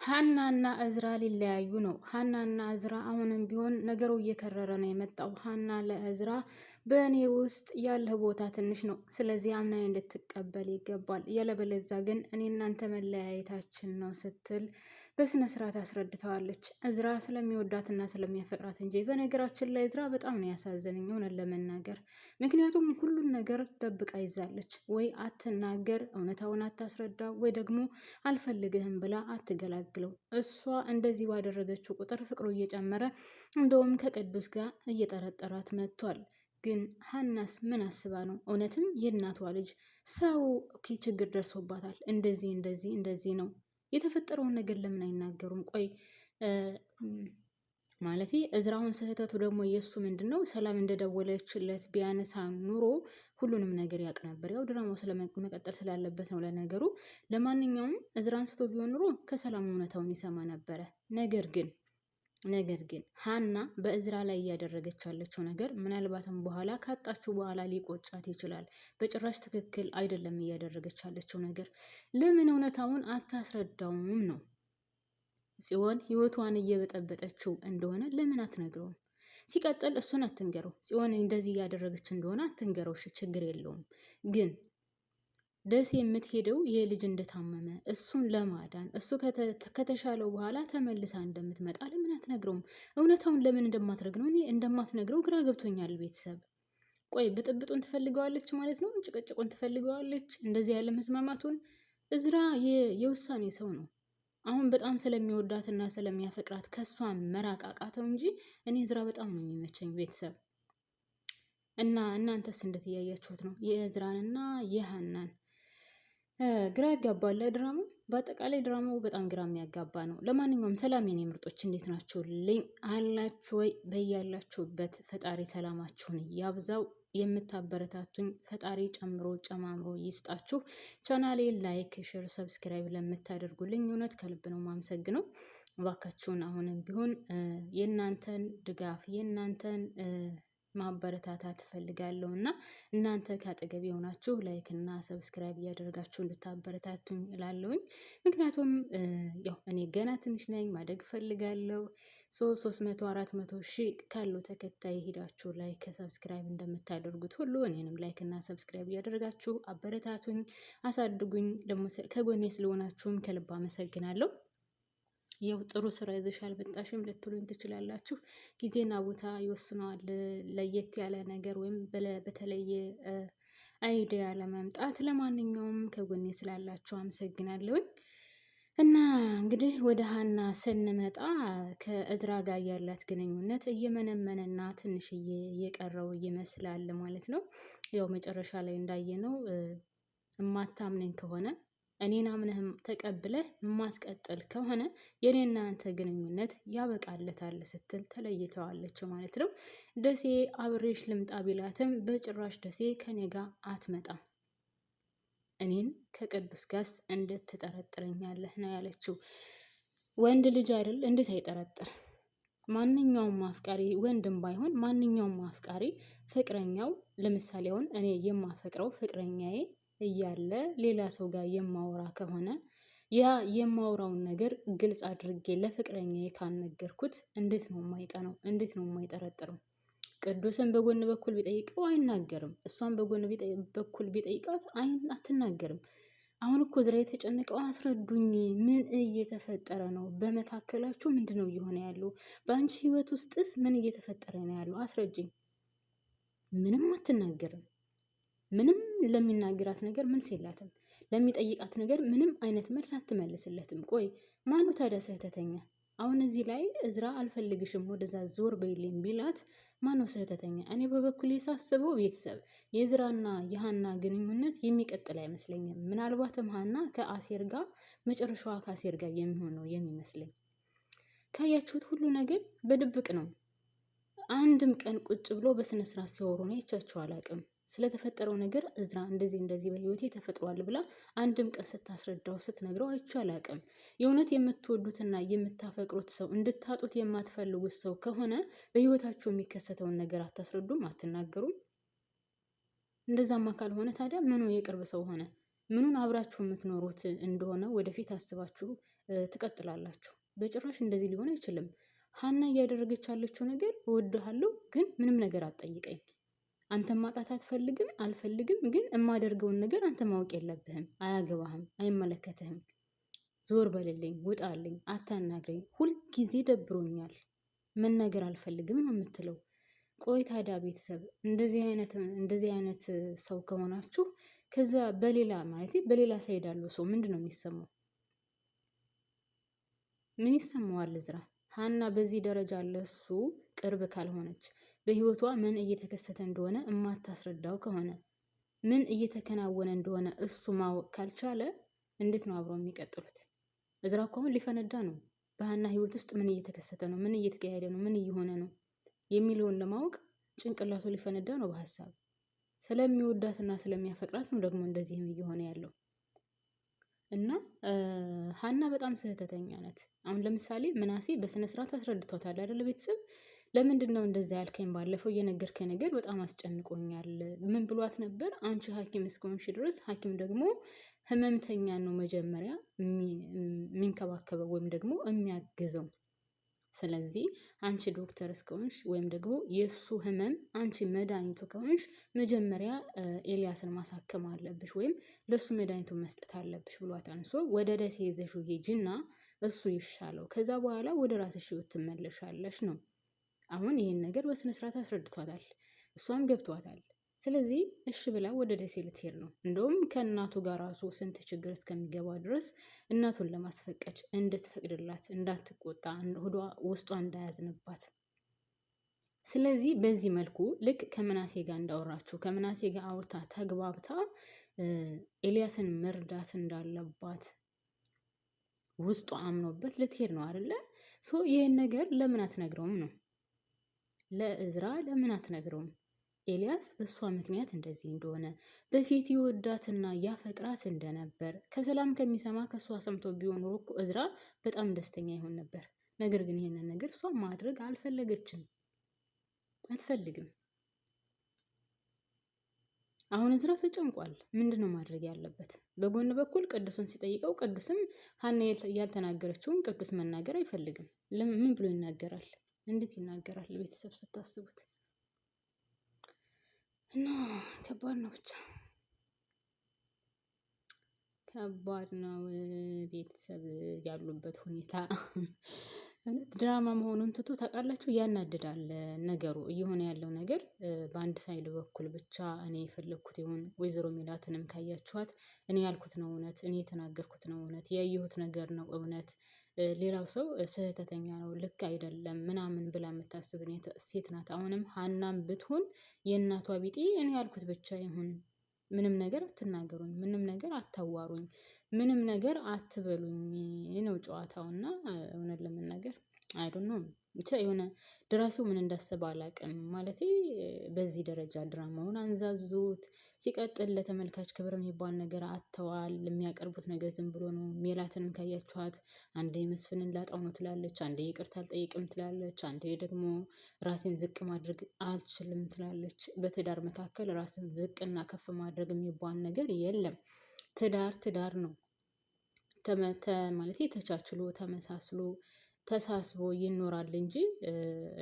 ሀናና እዝራ ሊለያዩ ነው። ሀናና እዝራ አሁንም ቢሆን ነገሩ እየከረረ ነው የመጣው። ሀና ለእዝራ በእኔ ውስጥ ያለህ ቦታ ትንሽ ነው፣ ስለዚህ አምናኝ እንድትቀበል ይገባል፣ ያለበለዚያ ግን እኔ እናንተ መለያየታችን ነው ስትል በስነ ስርዓት አስረድተዋለች። እዝራ ስለሚወዳትና ስለሚያፈቅራት እንጂ። በነገራችን ላይ እዝራ በጣም ነው ያሳዘነኝ እውነት ለመናገር፣ ምክንያቱም ሁሉን ነገር ደብቃ ይዛለች። ወይ አትናገር፣ እውነታውን አታስረዳ፣ ወይ ደግሞ አልፈልግህም ብላ አትገላግለው። እሷ እንደዚህ ባደረገችው ቁጥር ፍቅሩ እየጨመረ እንደውም ከቅዱስ ጋር እየጠረጠራት መጥቷል። ግን ሀናስ ምን አስባ ነው? እውነትም የእናቷ ልጅ ሰው ችግር ደርሶባታል፣ እንደዚህ እንደዚህ እንደዚህ ነው የተፈጠረውን ነገር ለምን አይናገሩም? ቆይ ማለቴ እዝራውን ስህተቱ ደግሞ የእሱ ምንድን ነው? ሰላም እንደደወለችለት ቢያነሳ ኑሮ ሁሉንም ነገር ያውቅ ነበር። ያው ድራማው ስለመቀጠል ስላለበት ነው ለነገሩ። ለማንኛውም እዝራ አንስቶ ቢሆን ኑሮ ከሰላም እውነታውን ይሰማ ነበረ። ነገር ግን ሀና በእዝራ ላይ እያደረገች ያለችው ነገር ምናልባትም በኋላ ካጣችው በኋላ ሊቆጫት ይችላል። በጭራሽ ትክክል አይደለም እያደረገች ያለችው ነገር። ለምን እውነታውን አታስረዳውም ነው? ጽዮን ህይወቷን እየበጠበጠችው እንደሆነ ለምን አትነግረውም? ሲቀጥል እሱን አትንገረው። ጽዮን እንደዚህ እያደረገች እንደሆነ አትንገረው። እሺ ችግር የለውም። ግን ደሴ የምትሄደው ይሄ ልጅ እንደታመመ እሱን ለማዳን እሱ ከተሻለው በኋላ ተመልሳ እንደምትመጣ ለምን አትነግረውም? እውነታውን ለምን እንደማትነግረው ግራ ገብቶኛል። ቤተሰብ ቆይ ብጥብጡን ትፈልገዋለች ማለት ነው? ጭቅጭቁን ትፈልገዋለች? እንደዚህ ያለ መስማማቱን። እዝራ የውሳኔ ሰው ነው። አሁን በጣም ስለሚወዳትና ስለሚያፈቅራት ከሷ መራቅ አቃተው እንጂ እኔ እዝራ በጣም ነው የሚመቸኝ። ቤተሰብ እና እናንተስ እንዴት እያያችሁት ነው? የእዝራንና የሀናን ግራ ያጋባል ድራማው። በአጠቃላይ ድራማው በጣም ግራ የሚያጋባ ነው። ለማንኛውም ሰላም የኔ ምርጦች እንዴት ናችሁልኝ? አላችሁ ወይ? በያላችሁበት ፈጣሪ ሰላማችሁን ያብዛው። የምታበረታቱኝ ፈጣሪ ጨምሮ ጨማምሮ ይስጣችሁ። ቻናሌ ላይክ፣ ሼር፣ ሰብስክራይብ ለምታደርጉልኝ እውነት ከልብ ነው ማመሰግነው። እባካችሁን አሁንም ቢሆን የእናንተን ድጋፍ የእናንተን ማበረታታት እፈልጋለሁ እና እናንተ ከአጠገብ የሆናችሁ ላይክ እና ሰብስክራይብ እያደረጋችሁ እንድታበረታቱኝ እላለሁኝ። ምክንያቱም ያው እኔ ገና ትንሽ ነኝ፣ ማደግ እፈልጋለሁ። 300-400 ሺህ ካለው ተከታይ ሄዳችሁ ላይክ ሰብስክራይብ እንደምታደርጉት ሁሉ እኔንም ላይክ እና ሰብስክራይብ እያደረጋችሁ አበረታቱኝ፣ አሳድጉኝ። ደግሞ ከጎኔ ስለሆናችሁም ከልብ አመሰግናለሁ። ይኸው ጥሩ ስራ ይዘሻል መጣሽም ልትሉኝ ትችላላችሁ። ጊዜና ቦታ ይወስነዋል። ለየት ያለ ነገር ወይም በተለየ አይዲያ ለመምጣት። ለማንኛውም ከጎኔ ስላላችሁ አመሰግናለሁኝ። እና እንግዲህ ወደ ሀና ስንመጣ ከእዝራ ጋር ያላት ግንኙነት እየመነመነና ትንሽዬ እየቀረው ይመስላል ማለት ነው። ያው መጨረሻ ላይ እንዳየነው እማታምነኝ ከሆነ እኔን አምነህም ተቀብለህ የማትቀጥል ከሆነ የኔና አንተ ግንኙነት ያበቃለታል ስትል ተለይተዋለች ማለት ነው። ደሴ አብሬሽ ልምጣ ቢላትም በጭራሽ ደሴ ከኔ ጋር አትመጣም፣ እኔን ከቅዱስ ጋርስ እንዴት ትጠረጥረኛለህ ነው ያለችው። ወንድ ልጅ አይደል እንዴት አይጠረጥር? ማንኛውም አፍቃሪ ወንድም ባይሆን ማንኛውም አፍቃሪ ፍቅረኛው፣ ለምሳሌ አሁን እኔ የማፈቅረው ፍቅረኛዬ እያለ ሌላ ሰው ጋር የማወራ ከሆነ ያ የማወራውን ነገር ግልጽ አድርጌ ለፍቅረኛዬ ካልነገርኩት እንዴት ነው የማይቀነው? እንዴት ነው የማይጠረጥረው? ቅዱስን በጎን በኩል ቢጠይቀው አይናገርም። እሷን በጎን በኩል ቢጠይቃት አትናገርም። አሁን እኮ እዝራ የተጨነቀው አስረዱኝ፣ ምን እየተፈጠረ ነው? በመካከላችሁ ምንድነው እየሆነ ያለው? በአንቺ ህይወት ውስጥስ ምን እየተፈጠረ ነው ያለው? አስረጅኝ። ምንም አትናገርም። ምንም ለሚናገራት ነገር መልስ የላትም። ለሚጠይቃት ነገር ምንም አይነት መልስ አትመልስለትም። ቆይ ማኑ ታዲያ ስህተተኛ? አሁን እዚህ ላይ እዝራ አልፈልግሽም ወደዛ ዞር በይልኝ ቢላት ማነው ስህተተኛ? እኔ በበኩሌ ሳስበው ቤተሰብ የእዝራና የሀና ግንኙነት የሚቀጥል አይመስለኝም። ምናልባትም ሀና ከአሴር ጋር መጨረሻዋ ከአሴር ጋር የሚሆነው የሚመስለኝ። ካያችሁት ሁሉ ነገር በድብቅ ነው። አንድም ቀን ቁጭ ብሎ በስነ ስርዓት ሲያወሩ ነው አይቻችሁ አላውቅም። ስለተፈጠረው ነገር እዝራ እንደዚህ በህይወቴ ተፈጥሯል ብላ አንድም ቀን ስታስረዳው ስትነግረው አይቼ አላውቅም። የእውነት የምትወዱትና የምታፈቅሩት ሰው እንድታጡት የማትፈልጉት ሰው ከሆነ በህይወታችሁ የሚከሰተውን ነገር አታስረዱም? አትናገሩም? እንደዛማ ካልሆነ ታዲያ ምኑ የቅርብ ሰው ሆነ? ምኑን አብራችሁ የምትኖሩት እንደሆነ ወደፊት አስባችሁ ትቀጥላላችሁ። በጭራሽ እንደዚህ ሊሆን አይችልም። ሀና እያደረገች ያለችው ነገር እወድሃለሁ፣ ግን ምንም ነገር አትጠይቀኝ። አንተን ማጣት አልፈልግም፣ ግን የማደርገውን ነገር አንተ ማወቅ የለብህም፣ አያገባህም፣ አይመለከትህም። ዞር በልልኝ፣ ውጣልኝ፣ አታናግረኝ፣ ሁልጊዜ ደብሮኛል፣ መናገር አልፈልግም ነው የምትለው። ቆይ ታዲያ ቤተሰብ እንደዚህ አይነት ሰው ከሆናችሁ ከዛ በሌላ ሳይድ ያለው ሰው ምንድን ነው የሚሰማው? ምን ይሰማዋል? እዝራ ሀና በዚህ ደረጃ ለሱ ቅርብ ካልሆነች፣ በህይወቷ ምን እየተከሰተ እንደሆነ የማታስረዳው ከሆነ፣ ምን እየተከናወነ እንደሆነ እሱ ማወቅ ካልቻለ እንዴት ነው አብረው የሚቀጥሉት? እዝራ እኮ አሁን ሊፈነዳ ነው። በሀና ህይወት ውስጥ ምን እየተከሰተ ነው፣ ምን እየተካሄደ ነው፣ ምን እየሆነ ነው የሚለውን ለማወቅ ጭንቅላቱ ሊፈነዳ ነው በሀሳብ። ስለሚወዳትና ስለሚያፈቅራት ነው ደግሞ እንደዚህም እየሆነ ያለው። እና ሀና በጣም ስህተተኛ ናት። አሁን ለምሳሌ ምናሴ በስነ ስርዓት አስረድቷታል አይደለ? ቤተሰብ ለምንድን ነው እንደዛ ያልከኝ? ባለፈው የነገርከኝ ነገር በጣም አስጨንቆኛል። ምን ብሏት ነበር? አንቺ ሐኪም እስከሆንሽ ድረስ ሐኪም ደግሞ ህመምተኛ ነው መጀመሪያ የሚንከባከበው ወይም ደግሞ የሚያግዘው። ስለዚህ አንቺ ዶክተር እስከሆንሽ ወይም ደግሞ የእሱ ህመም አንቺ መድኃኒቱ ከሆንሽ መጀመሪያ ኤልያስን ማሳከም አለብሽ ወይም ለእሱ መድኃኒቱን መስጠት አለብሽ ብሏት አንሶ ወደ ደሴ ይዘሽው ሂጂና እሱ ይሻለው፣ ከዛ በኋላ ወደ ራስሽ ህይወት ትመለሻለሽ ነው። አሁን ይህን ነገር በስነ ስርዓት አስረድቷታል፣ እሷም ገብቷታል። ስለዚህ እሺ ብላ ወደ ደሴ ልትሄድ ነው። እንደውም ከእናቱ ጋር ራሱ ስንት ችግር እስከሚገባ ድረስ እናቱን ለማስፈቀድ እንድትፈቅድላት፣ እንዳትቆጣ፣ ውስጧ እንዳያዝንባት። ስለዚህ በዚህ መልኩ ልክ ከምናሴ ጋር እንዳወራችሁ ከምናሴ ጋር አውርታ ተግባብታ ኤልያስን መርዳት እንዳለባት ውስጡ አምኖበት ልትሄድ ነው አይደለ? ይህን ነገር ለምን አትነግረውም ነው? ለእዝራ ለምን አትነግረውም? ኤልያስ በእሷ ምክንያት እንደዚህ እንደሆነ፣ በፊት ይወዳትና ያፈቅራት እንደነበር ከሰላም ከሚሰማ ከእሷ ሰምቶ ቢሆን ኖሮ እኮ እዝራ በጣም ደስተኛ ይሆን ነበር። ነገር ግን ይህንን ነገር እሷ ማድረግ አትፈልግም። አሁን እዝራ ተጨንቋል። ምንድን ነው ማድረግ ያለበት? በጎን በኩል ቅዱስን ሲጠይቀው ቅዱስም ሀና ያልተናገረችውን ቅዱስ መናገር አይፈልግም። ምን ብሎ ይናገራል? እንዴት ይናገራል? ቤተሰብ ስታስቡት እና ከባድ ነው፣ ብቻ ከባድ ነው። ቤተሰብ ያሉበት ሁኔታ እውነት ድራማ መሆኑን ትቶ ታውቃላችሁ፣ ያናድዳል ነገሩ። እየሆነ ያለው ነገር በአንድ ሳይድ በኩል ብቻ እኔ የፈለግኩት ይሁን። ወይዘሮ ሜላትንም ካያችኋት እኔ ያልኩት ነው እውነት፣ እኔ የተናገርኩት ነው እውነት፣ ያየሁት ነገር ነው እውነት፣ ሌላው ሰው ስህተተኛ ነው ልክ አይደለም ምናምን ብላ የምታስብ ሴት ናት። አሁንም ሀናም ብትሆን የእናቷ ቢጤ እኔ ያልኩት ብቻ ይሁን፣ ምንም ነገር አትናገሩኝ፣ ምንም ነገር አታዋሩኝ፣ ምንም ነገር አትበሉኝ ነው ጨዋታውና እውነት ለመናገር አይዶን ነው ብቻ የሆነ ደራሲው ምን እንዳሰበ አላውቅም። ማለቴ በዚህ ደረጃ ድራማውን አንዛዙት። ሲቀጥል ለተመልካች ክብር የሚባል ነገር አጥተዋል። የሚያቀርቡት ነገር ዝም ብሎ ነው። ሜላትንም ካያችኋት አንዴ መስፍንን ላጣው ነው ትላለች፣ አንዴ ይቅርታ አልጠይቅም ትላለች፣ አንዴ ደግሞ ራሴን ዝቅ ማድረግ አልችልም ትላለች። በትዳር መካከል ራስን ዝቅና ከፍ ማድረግ የሚባል ነገር የለም። ትዳር ነው ማለት ተቻችሎ ተመሳስሎ ተሳስቦ ይኖራል እንጂ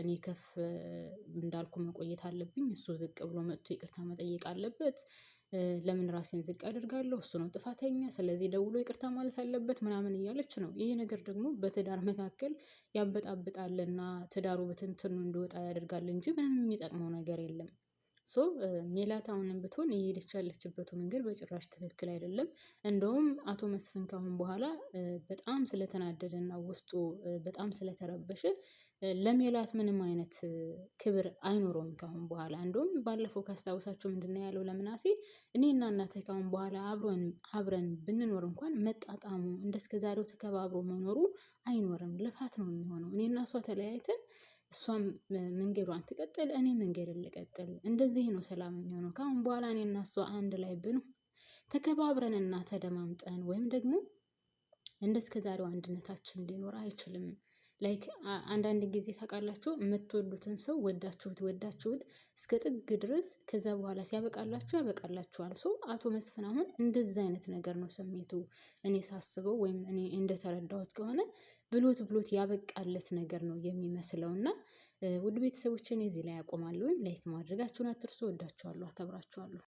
እኔ ከፍ እንዳልኩ መቆየት አለብኝ፣ እሱ ዝቅ ብሎ መጥቶ ይቅርታ መጠየቅ አለበት። ለምን ራሴን ዝቅ አደርጋለሁ? እሱ ነው ጥፋተኛ፣ ስለዚህ ደውሎ ይቅርታ ማለት አለበት ምናምን እያለች ነው። ይሄ ነገር ደግሞ በትዳር መካከል ያበጣብጣልና ትዳሩ በትንትኑ እንዲወጣ ያደርጋል እንጂ ምንም የሚጠቅመው ነገር የለም። ሜላት አሁንም ብትሆን እየሄደች ያለችበት መንገድ በጭራሽ ትክክል አይደለም። እንደውም አቶ መስፍን ካሁን በኋላ በጣም ስለተናደደና ውስጡ በጣም ስለተረበሸ ለሜላት ምንም አይነት ክብር አይኖረውም ካሁን በኋላ። እንደውም ባለፈው ካስታውሳችሁ ምንድነው ያለው ለምናሴ? እኔና እናትህ ካሁን በኋላ አብረን ብንኖር እንኳን መጣጣሙ እንደስከዛሬው ተከባብሮ መኖሩ አይኖርም፣ ልፋት ነው የሚሆነው። እኔና እሷ ተለያይተን እሷም መንገዷን ትቀጥል፣ እኔ መንገድን ልቀጥል። እንደዚህ ነው ሰላም የሚሆነው። ካሁን በኋላ እኔና እሷ አንድ ላይ ብንሆን ተከባብረንና ተደማምጠን ወይም ደግሞ እንደስከዛሬው አንድነታችን ሊኖር አይችልም። ላይክ አንዳንድ ጊዜ ታውቃላችሁ የምትወዱትን ሰው ወዳችሁት እስከ ጥግ ድረስ ከዛ በኋላ ሲያበቃላችሁ ያበቃላችኋል። አቶ መስፍን አሁን እንደዛ አይነት ነገር ነው ስሜቱ እኔ ሳስበው ወይም እኔ እንደተረዳሁት ከሆነ ብሎት ያበቃለት ነገር ነው የሚመስለው። እና ውድ ቤተሰቦችን እዚህ ላይ አቆማለሁ። ላይክ ማድረጋችሁን አትርሱ። ወዳችኋለሁ፣ አከብራችኋለሁ።